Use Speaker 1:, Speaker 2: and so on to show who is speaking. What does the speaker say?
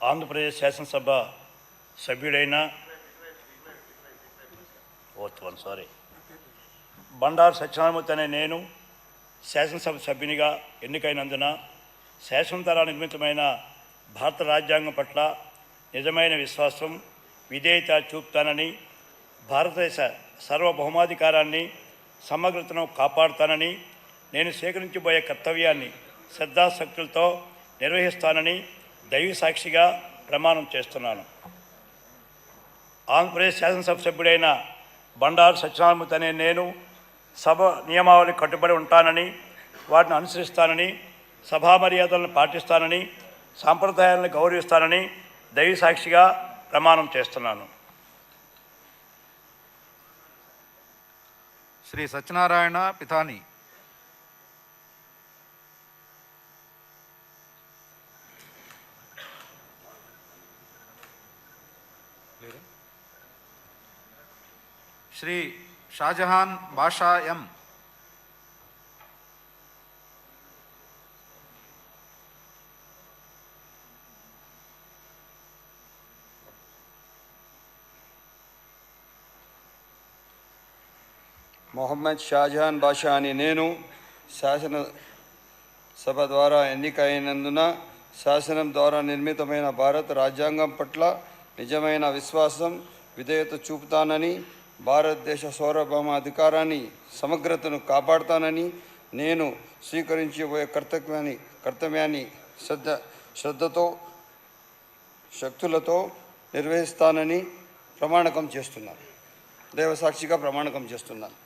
Speaker 1: ఆంధ్రప్రదేశ్ శాసనసభ సభ్యుడైన బండారు సత్యనారాయణమూర్తి అనే నేను శాసనసభ సభ్యునిగా ఎన్నికైనందున శాసనం నిర్మితమైన భారత రాజ్యాంగం పట్ల నిజమైన విశ్వాసం విధేయత చూపుతానని, భారతదేశ సార్వభౌమాధికారాన్ని సమగ్రతను కాపాడుతానని, నేను స్వీకరించబోయే కర్తవ్యాన్ని శ్రద్ధాశక్తులతో నిర్వహిస్తానని దైవ సాక్షిగా ప్రమాణం చేస్తున్నాను. ఆంధ్రప్రదేశ్ శాసనసభ సభ్యుడైన బండారు సత్యనారాయణమూర్తి అనే నేను సభ నియమావళికి కట్టుబడి ఉంటానని, వాటిని అనుసరిస్తానని, సభా మర్యాదలను పాటిస్తానని, సాంప్రదాయాలను గౌరవిస్తానని దైవ సాక్షిగా ప్రమాణం చేస్తున్నాను.
Speaker 2: శ్రీ సత్యనారాయణ పితాని. శ్రీ షాజహాన్ బాషా ఎం.
Speaker 3: మొహమ్మద్ షాజహాన్ బాషా అని నేను శాసనసభ ద్వారా ఎన్నికైనందున శాసనం ద్వారా నిర్మితమైన భారత రాజ్యాంగం పట్ల నిజమైన విశ్వాసం విధేయత చూపుతానని, భారతదేశ సార్వభౌమాధికారాన్ని సమగ్రతను కాపాడుతానని, నేను స్వీకరించబోయే కర్తవ్యాన్ని శ్రద్ధతో శక్తులతో నిర్వహిస్తానని ప్రమాణకం చేస్తున్నాను. దైవసాక్షిగా ప్రమాణకం చేస్తున్నాను.